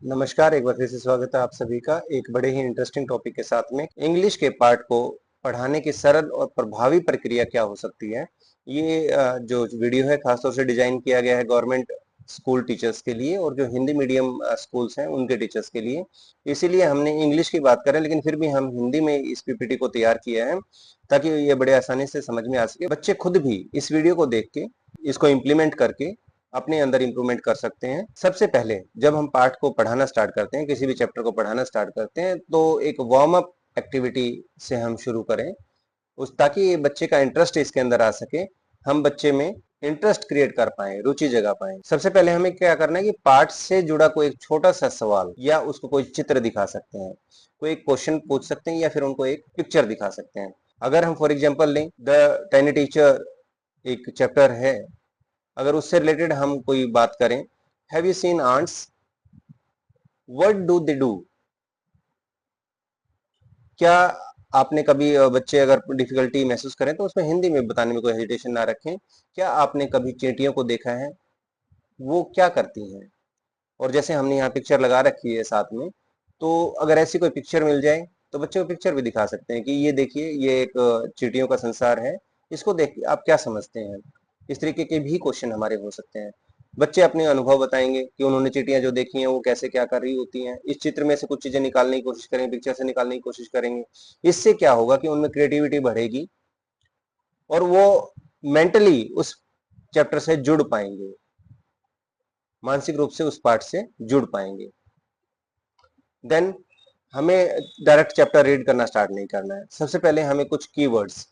नमस्कार, एक बार फिर से स्वागत है आप सभी का एक बड़े ही इंटरेस्टिंग टॉपिक के साथ में। इंग्लिश के पार्ट को पढ़ाने की सरल और प्रभावी प्रक्रिया क्या हो सकती है। ये जो वीडियो है खासतौर से डिजाइन किया गया है गवर्नमेंट स्कूल टीचर्स के लिए और जो हिंदी मीडियम स्कूल्स हैं उनके टीचर्स के लिए। इसीलिए हमने इंग्लिश की बात करें, लेकिन फिर भी हम हिंदी में इस पीपीटी को तैयार किया है ताकि ये बड़े आसानी से समझ में आ सके। बच्चे खुद भी इस वीडियो को देख के इसको इम्प्लीमेंट करके अपने अंदर इंप्रूवमेंट कर सकते हैं। सबसे पहले जब हम पाठ को पढ़ाना स्टार्ट करते हैं, किसी भी चैप्टर को पढ़ाना स्टार्ट करते हैं, तो एक वार्म अप एक्टिविटी से हम शुरू करें उस ताकि बच्चे का इंटरेस्ट इसके अंदर आ सके, हम बच्चे में इंटरेस्ट क्रिएट कर पाए, रुचि जगा पाए। सबसे पहले हमें क्या करना है कि पाठ से जुड़ा कोई एक छोटा सा सवाल या उसको कोई चित्र दिखा सकते हैं, कोई एक क्वेश्चन पूछ सकते हैं या फिर उनको एक पिक्चर दिखा सकते हैं। अगर हम फॉर एग्जाम्पल लें द टाइनी टीचर एक चैप्टर है, अगर उससे रिलेटेड हम कोई बात करें, have you seen ants, what do they do. क्या आपने कभी बच्चे अगर डिफिकल्टी महसूस करें तो उसमें हिंदी में बताने में कोई हेजिटेशन ना रखें। क्या आपने कभी चींटियों को देखा है, वो क्या करती हैं। और जैसे हमने यहाँ पिक्चर लगा रखी है साथ में, तो अगर ऐसी कोई पिक्चर मिल जाए तो बच्चे को पिक्चर भी दिखा सकते हैं कि ये देखिए, ये एक चींटियों का संसार है, इसको देख के आप क्या समझते हैं। इस तरीके के भी क्वेश्चन हमारे हो सकते हैं। बच्चे अपने अनुभव बताएंगे कि उन्होंने चींटियां जो देखी हैं वो कैसे क्या कर रही होती हैं। इस चित्र में से कुछ चीजें निकालने की कोशिश करेंगे, पिक्चर से निकालने की कोशिश करेंगे। इससे क्या होगा कि उनमें क्रिएटिविटी बढ़ेगी और वो मेंटली उस चैप्टर से जुड़ पाएंगे, मानसिक रूप से उस पाठ से जुड़ पाएंगे। देन हमें डायरेक्ट चैप्टर रीड करना स्टार्ट नहीं करना है। सबसे पहले हमें कुछ कीवर्ड्स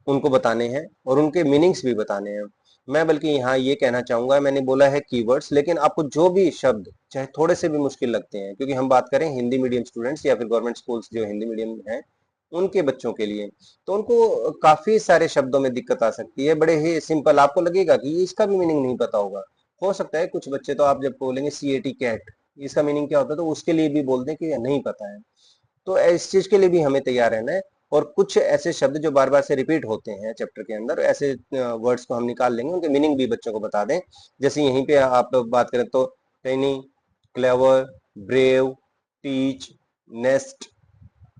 उनको बताने हैं और उनके मीनिंग्स भी बताने हैं। मैं बल्कि यहाँ ये कहना चाहूंगा, मैंने बोला है कीवर्ड्स, लेकिन आपको जो भी शब्द चाहे थोड़े से भी मुश्किल लगते हैं, क्योंकि हम बात करें हिंदी मीडियम स्टूडेंट्स या फिर गवर्नमेंट स्कूल्स जो हिंदी मीडियम है उनके बच्चों के लिए, तो उनको काफी सारे शब्दों में दिक्कत आ सकती है। बड़े ही सिंपल आपको लगेगा कि इसका भी मीनिंग नहीं पता होगा। हो सकता है कुछ बच्चे तो आप जब बोलेंगे CAT कैट, इसका मीनिंग क्या होता है, तो उसके लिए भी बोल दें कि नहीं पता है। तो इस चीज के लिए भी हमें तैयार रहना है। और कुछ ऐसे शब्द जो बार बार से रिपीट होते हैं चैप्टर के अंदर, ऐसे वर्ड्स को हम निकाल लेंगे, उनके मीनिंग भी बच्चों को बता दें। जैसे यहीं पे आप बात करें तो tiny, clever, brave, teach, nest,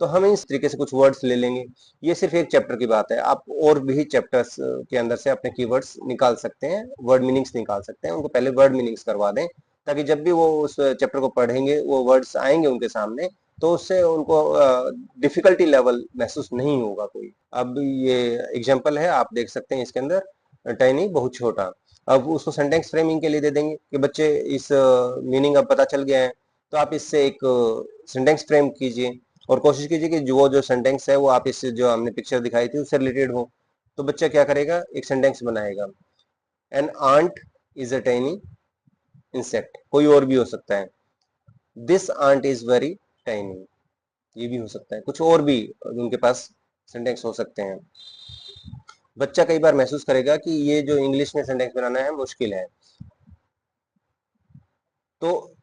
तो हम इस तरीके से कुछ वर्ड्स ले लेंगे। ये सिर्फ एक चैप्टर की बात है, आप और भी चैप्टर्स के अंदर से अपने कीवर्ड्स निकाल सकते हैं, वर्ड मीनिंग्स निकाल सकते हैं। उनको पहले वर्ड मीनिंग्स करवा दें ताकि जब भी वो उस चैप्टर को पढ़ेंगे, वो वर्ड्स आएंगे उनके सामने, तो उससे उनको डिफिकल्टी लेवल महसूस नहीं होगा कोई। अब ये एग्जाम्पल है, आप देख सकते हैं इसके अंदर टाइनी बहुत छोटा। अब उसको सेंटेंस फ्रेमिंग के लिए दे देंगे कि बच्चे इस मीनिंग अब पता चल गया है, तो आप इससे एक सेंटेंस फ्रेम कीजिए और कोशिश कीजिए कि जो सेंटेंस है वो आप इससे जो हमने पिक्चर दिखाई थी उससे रिलेटेड हो। तो बच्चा क्या करेगा, एक सेंटेंस बनाएगा, an ant is a tiny insect, कोई और भी हो सकता है, this ant is very tiny, ये भी हो सकता है, कुछ और भी उनके पास सेंटेंस हो सकते हैं। बच्चा कई बार महसूस करेगा कि ये जो इंग्लिश में सेंटेंस बनाना है मुश्किल है, तो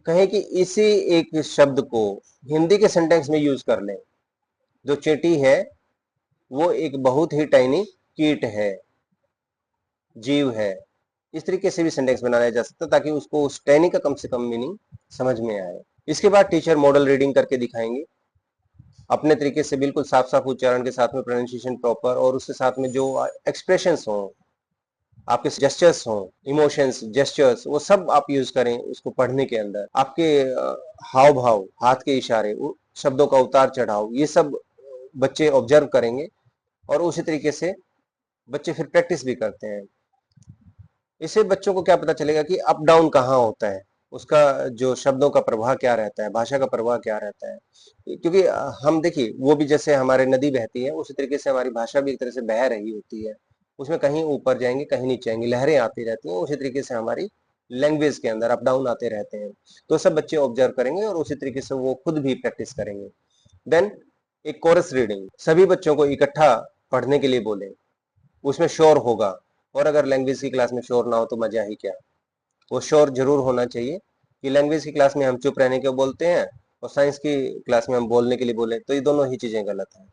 कहें कि इसी एक शब्द को हिंदी के सेंटेंस में यूज कर लें। जो चींटी है वो एक बहुत ही टाइनी कीट है, जीव है। इस तरीके से भी सेंटेंस बनाया जा सकता है ताकि उसको उस टाइनी का कम से कम मीनिंग समझ में आए। इसके बाद टीचर मॉडल रीडिंग करके दिखाएंगे अपने तरीके से, बिल्कुल साफ साफ उच्चारण के साथ में, प्रोनाउंसिएशन प्रॉपर, और उसके साथ में जो एक्सप्रेशंस हो, आपके जेस्चर्स हो, इमोशंस, जेस्चर्स, वो सब आप यूज करें उसको पढ़ने के अंदर। आपके हाव भाव, हाथ के इशारे, शब्दों का उतार चढ़ाव, ये सब बच्चे ऑब्जर्व करेंगे और उसी तरीके से बच्चे फिर प्रैक्टिस भी करते हैं। इससे बच्चों को क्या पता चलेगा कि अप डाउन कहाँ होता है, उसका जो शब्दों का प्रवाह क्या रहता है, भाषा का प्रवाह क्या रहता है। क्योंकि हम देखिए, वो भी जैसे हमारे नदी बहती है उसी तरीके से हमारी भाषा भी एक तरह से बह रही होती है। उसमें कहीं ऊपर जाएंगे, कहीं नीचे आएंगे, लहरें आती रहती हैं, उसी तरीके से हमारी लैंग्वेज के अंदर अप डाउन आते रहते हैं। तो सब बच्चे ऑब्जर्व करेंगे और उसी तरीके से वो खुद भी प्रैक्टिस करेंगे। देन एक कोरस रीडिंग, सभी बच्चों को इकट्ठा पढ़ने के लिए बोले, उसमें शोर होगा। और अगर लैंग्वेज की क्लास में शोर ना हो तो मजा ही क्या। वो शोर जरूर होना चाहिए कि लैंग्वेज की क्लास में हम चुप रहने के बोलते हैं और साइंस की क्लास में हम बोलने के लिए बोले, तो ये दोनों ही चीजें गलत हैं।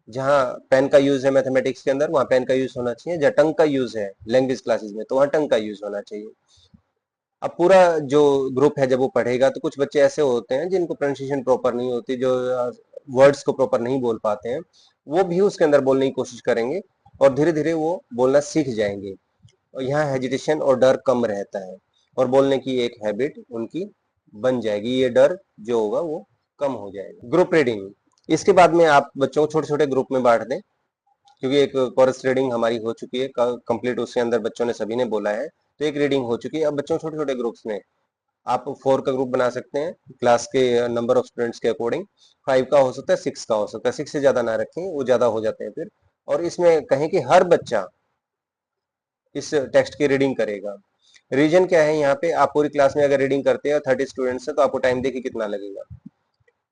जहाँ पेन का यूज है मैथमेटिक्स के अंदर, वहाँ पेन का यूज होना चाहिए। जहाँ टंग का यूज है लैंग्वेज क्लासेस में, तो वहाँ टंग का यूज होना चाहिए। अब पूरा जो ग्रुप है जब वो पढ़ेगा तो कुछ बच्चे ऐसे होते हैं जिनको प्रोनाउंसिएशन प्रॉपर नहीं होती, जो वर्ड्स को प्रॉपर नहीं बोल पाते हैं, वो भी उसके अंदर बोलने की कोशिश करेंगे और धीरे धीरे वो बोलना सीख जाएंगे और यहाँ हेजिटेशन और डर कम रहता है और बोलने की एक हैबिट उनकी बन जाएगी। ये डर जो होगा वो कम हो जाएगा। ग्रुप रीडिंग, इसके बाद में आप बच्चों को छोटे छोटे ग्रुप में बांट दें, क्योंकि एक कोरस रीडिंग हमारी हो चुकी है कंप्लीट, उसके अंदर बच्चों ने सभी ने बोला है, तो एक रीडिंग हो चुकी है। अब बच्चों छोटे छोटे ग्रुप्स में आप 4 का ग्रुप बना सकते हैं क्लास के नंबर ऑफ स्टूडेंट्स के अकॉर्डिंग, 5 का हो सकता है, 6 का हो सकता है, 6 से ज्यादा ना रखें, वो ज्यादा हो जाते हैं फिर। और इसमें कहें कि हर बच्चा इस टेक्स्ट की रीडिंग करेगा। रीजन क्या है, यहाँ पे आप पूरी क्लास में अगर रीडिंग करते हैं 30 स्टूडेंट्स है तो आपको टाइम देखिए कितना लगेगा।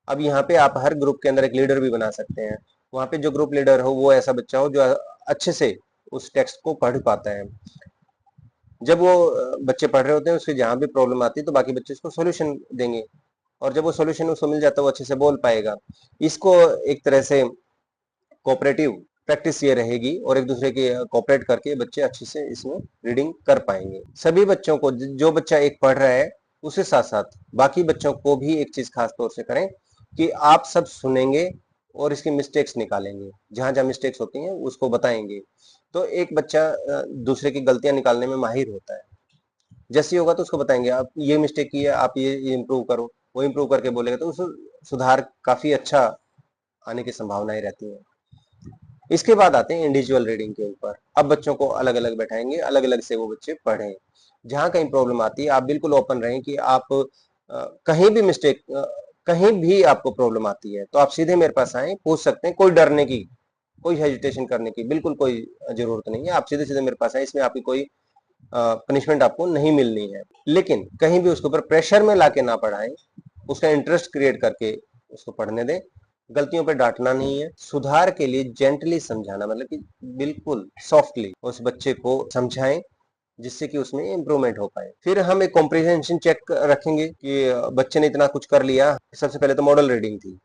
अब यहाँ पे आप हर ग्रुप के अंदर एक लीडर भी बना सकते हैं। वहां पे जो ग्रुप लीडर हो वो ऐसा बच्चा हो जो अच्छे से उस टेक्स्ट को पढ़ पाता है। जब वो बच्चे पढ़ रहे होते हैं उसके जहां भी प्रॉब्लम आती है तो बाकी बच्चे उसको सॉल्यूशन देंगे और जब वो सॉल्यूशन उसको मिल जाता है वो अच्छे से बोल पाएगा। इसको एक तरह से कोऑपरेटिव प्रैक्टिस ये रहेगी और एक दूसरे के कोऑपरेट करके बच्चे अच्छे से इसमें रीडिंग कर पाएंगे। सभी बच्चों को, जो बच्चा एक पढ़ रहा है उसके साथ साथ बाकी बच्चों को भी एक चीज खास तौर से करें कि आप सब सुनेंगे और इसकी मिस्टेक्स निकालेंगे, जहां जहां मिस्टेक्स होती हैं उसको बताएंगे। तो एक बच्चा दूसरे की गलतियां निकालने में माहिर होता है। जैसे ही होगा तो उसको बताएंगे आप ये मिस्टेक की है, आप ये इम्प्रूव करो, वो इम्प्रूव करके बोलेगा तो उस सुधार काफी अच्छा आने की संभावनाएं रहती हैं। इसके बाद आते हैं इंडिविजुअल रीडिंग के ऊपर। अब बच्चों को अलग अलग बैठाएंगे, अलग अलग से वो बच्चे पढ़ें। जहां कहीं प्रॉब्लम आती है आप बिल्कुल ओपन रहें कि आप कहीं भी मिस्टेक, कहीं भी आपको प्रॉब्लम आती है तो आप सीधे मेरे पास आए, पूछ सकते हैं, कोई डरने की, कोई हेजिटेशन करने की बिल्कुल कोई जरूरत नहीं है। आप सीधे सीधे मेरे पास आए, इसमें आपकी कोई पनिशमेंट आपको नहीं मिलनी है। लेकिन कहीं भी उसके ऊपर प्रेशर में लाके ना पढ़ाएं, उसका इंटरेस्ट क्रिएट करके उसको पढ़ने दें। गलतियों पे डांटना नहीं है, सुधार के लिए जेंटली समझाना, मतलब कि बिल्कुल सॉफ्टली उस बच्चे को समझाएं जिससे कि उसमें इम्प्रूवमेंट हो पाए। फिर हम एक कॉम्प्रिहेंशन चेक रखेंगे कि बच्चे ने इतना कुछ कर लिया। सबसे पहले तो मॉडल रीडिंग थी,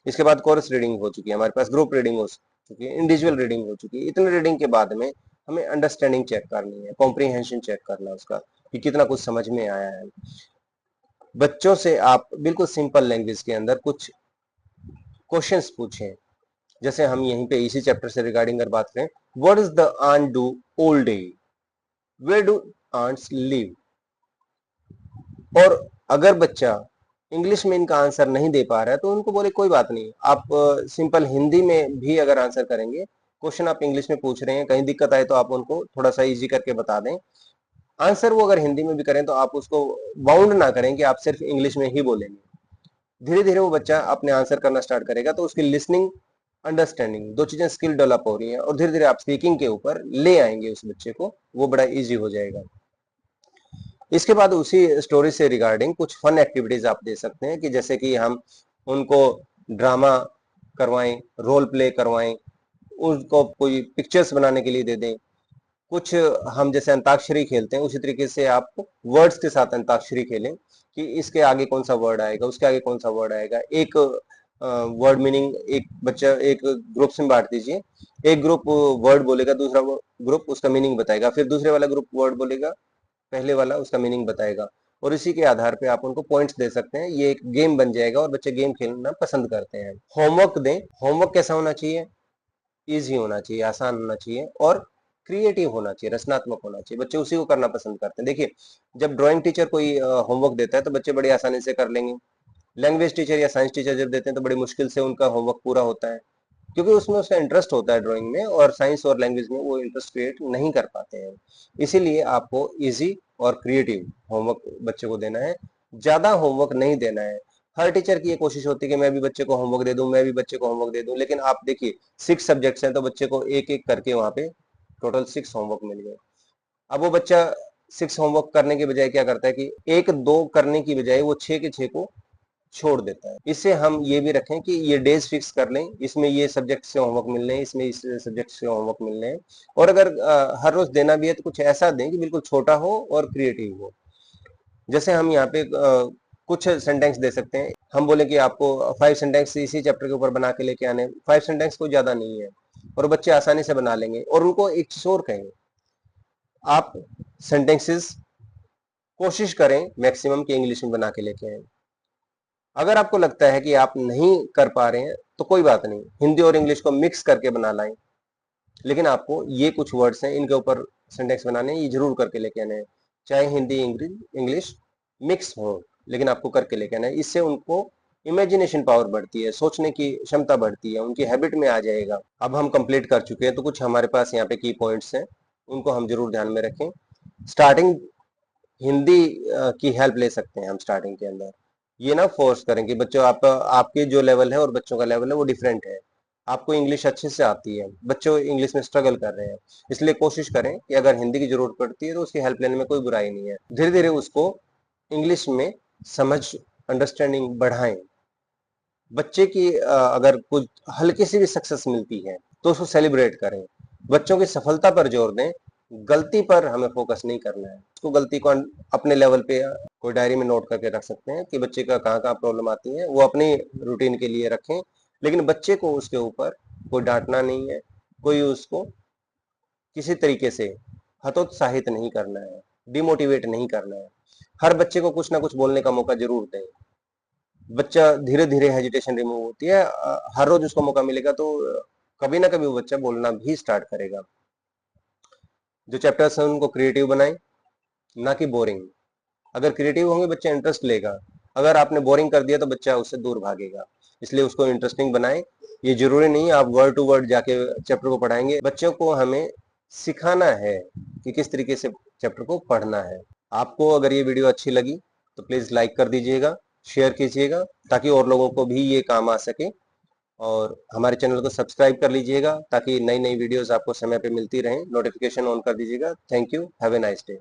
इसके बाद कोरस रीडिंग हो चुकी है, हमारे पास ग्रुप रीडिंग हो चुकी है, इंडिविजुअल रीडिंग हो चुकी है। इतने रीडिंग के बाद में हमें अंडरस्टैंडिंग चेक करनी है, कॉम्प्रिहेंशन चेक करना है उसका कि कितना कुछ समझ में आया है। बच्चों से आप बिल्कुल सिंपल लैंग्वेज के अंदर कुछ क्वेश्चंस पूछें। जैसे हम यहीं पे इसी चैप्टर से रिगार्डिंग अगर बात करें, what is the ant do all day, where do ants live. और अगर बच्चा इंग्लिश में इनका आंसर नहीं दे पा रहा है तो उनको बोले कोई बात नहीं, आप सिंपल हिंदी में भी अगर आंसर करेंगे, क्वेश्चन आप इंग्लिश में पूछ रहे हैं, कहीं दिक्कत आए तो आप उनको थोड़ा सा इजी करके बता दें। आंसर वो अगर हिंदी में भी करें तो आप उसको बाउंड ना करें कि आप सिर्फ इंग्लिश में ही बोलेंगे। धीरे धीरे वो बच्चा अपने आंसर करना स्टार्ट करेगा तो उसकी लिसनिंग, अंडरस्टैंडिंग, दो चीजें स्किल डेवलप हो रही हैं और धीरे धीरे आप स्पीकिंग के ऊपर ले आएंगे उस बच्चे को, वो बड़ा इजी हो जाएगा। इसके बाद उसी स्टोरी से रिगार्डिंग कुछ फन एक्टिविटीज आप दे सकते हैं कि जैसे कि हम उनको ड्रामा करवाएं, रोल प्ले करवाएं, उनको कोई पिक्चर्स बनाने के लिए दे दें। कुछ हम जैसे अंताक्षरी खेलते हैं उसी तरीके से आप वर्ड्स के साथ अंताक्षरी खेलें कि इसके आगे कौन सा वर्ड आएगा, उसके आगे कौन सा वर्ड आएगा। एक वर्ड मीनिंग एक बच्चा एक ग्रुप में बांट दीजिए, एक ग्रुप वर्ड बोलेगा, दूसरा ग्रुप उसका मीनिंग बताएगा, फिर दूसरे वाला ग्रुप वर्ड बोलेगा, पहले वाला उसका मीनिंग बताएगा और इसी के आधार पे आप उनको पॉइंट्स दे सकते हैं। ये एक गेम बन जाएगा और बच्चे गेम खेलना पसंद करते हैं। होमवर्क दें, होमवर्क कैसा होना चाहिए, इजी होना चाहिए, आसान होना चाहिए और क्रिएटिव होना चाहिए, रचनात्मक होना चाहिए। बच्चे उसी को करना पसंद करते हैं। देखिए, जब ड्राइंग टीचर कोई होमवर्क देता है तो बच्चे बड़ी आसानी से कर लेंगे। लैंग्वेज टीचर या साइंस टीचर जब देते हैं तो बड़ी मुश्किल से उनका होमवर्क पूरा होता है, क्योंकि उसमें उसका इंटरेस्ट होता है ड्राइंग में, और साइंस और लैंग्वेज में वो इंटरेस्ट क्रिएट नहीं कर पाते हैं। इसीलिए आपको इजी और क्रिएटिव होमवर्क बच्चे को देना है, ज्यादा होमवर्क नहीं देना है। हर टीचर की ये कोशिश होती है कि मैं भी बच्चे को होमवर्क दे दूं, मैं भी बच्चे को होमवर्क दे दूं, लेकिन आप देखिए 6 सब्जेक्ट्स हैं तो बच्चे को एक एक करके वहां पे टोटल 6 होमवर्क मिल गए। अब वो बच्चा 6 होमवर्क करने के बजाय क्या करता है कि एक दो करने की बजाय वो 6 के 6 को छोड़ देता है। इससे हम ये भी रखें कि ये डेज फिक्स कर लें, इसमें ये सब्जेक्ट से होमवर्क मिलने हैं, इसमें इस सब्जेक्ट से होमवर्क मिलने हैं। और अगर हर रोज देना भी है तो कुछ ऐसा दें कि बिल्कुल छोटा हो और क्रिएटिव हो। जैसे हम यहाँ पे कुछ सेंटेंस दे सकते हैं, हम बोले कि आपको 5 सेंटेंस इसी चैप्टर के ऊपर बना के लेके आने। 5 सेंटेंस कोई ज्यादा नहीं है और बच्चे आसानी से बना लेंगे। और उनको एक चीज और कहेंगे, आप सेंटेंसेस कोशिश करें मैक्सिमम कि इंग्लिश में बना के लेके आए। अगर आपको लगता है कि आप नहीं कर पा रहे हैं तो कोई बात नहीं, हिंदी और इंग्लिश को मिक्स करके बना लाएं। लेकिन आपको ये कुछ वर्ड्स हैं, इनके ऊपर सेंटेंस बनाने हैं, ये जरूर करके लेके आने हैं। चाहे हिंदी इंग्लिश मिक्स हो, लेकिन आपको करके लेके आना है। इससे उनको इमेजिनेशन पावर बढ़ती है, सोचने की क्षमता बढ़ती है, उनकी हैबिट में आ जाएगा। अब हम कंप्लीट कर चुके हैं, तो कुछ हमारे पास यहाँ पे की पॉइंट्स हैं, उनको हम जरूर ध्यान में रखें। स्टार्टिंग हिंदी की हेल्प ले सकते हैं हम स्टार्टिंग के अंदर। ये ना फोर्स करें कि बच्चों आपके जो लेवल है और बच्चों का लेवल है वो डिफरेंट है। आपको इंग्लिश अच्छे से आती है, बच्चों इंग्लिश में स्ट्रगल कर रहे हैं, इसलिए कोशिश करें कि अगर हिंदी की जरूरत पड़ती है तो उसकी हेल्प लेने में कोई बुराई नहीं है। धीरे धीरे उसको इंग्लिश में समझ, अंडरस्टैंडिंग बढ़ाएं। बच्चे की अगर कुछ हल्की सी भी सक्सेस मिलती है तो उसको सेलिब्रेट करें। बच्चों की सफलता पर जोर दें, गलती पर हमें फोकस नहीं करना है। उसको गलती को अपने लेवल पे कोई डायरी में नोट करके रख सकते हैं कि बच्चे का कहाँ कहाँ प्रॉब्लम आती है, वो अपनी रूटीन के लिए रखें। लेकिन बच्चे को उसके ऊपर कोई डांटना नहीं है, कोई उसको किसी तरीके से हतोत्साहित नहीं करना है, डिमोटिवेट नहीं करना है। हर बच्चे को कुछ ना कुछ बोलने का मौका जरूर दें। बच्चा धीरे धीरे हेजिटेशन रिमूव होती है, हर रोज उसको मौका मिलेगा तो कभी ना कभी वो बच्चा बोलना भी स्टार्ट करेगा। जो चैप्टर्स हैं उनको क्रिएटिव बनाएं, ना कि बोरिंग। अगर क्रिएटिव होंगे बच्चा इंटरेस्ट लेगा, अगर आपने बोरिंग कर दिया तो बच्चा उससे दूर भागेगा। इसलिए उसको इंटरेस्टिंग बनाएं। ये जरूरी नहीं है आप वर्ड टू वर्ड जाके चैप्टर को पढ़ाएंगे, बच्चों को हमें सिखाना है कि किस तरीके से चैप्टर को पढ़ना है। आपको अगर ये वीडियो अच्छी लगी तो प्लीज लाइक कर दीजिएगा, शेयर कीजिएगा, ताकि और लोगों को भी ये काम आ सके। और हमारे चैनल को सब्सक्राइब कर लीजिएगा ताकि नई नई वीडियोस आपको समय पे मिलती रहें। नोटिफिकेशन ऑन कर दीजिएगा। Thank you, have a nice day.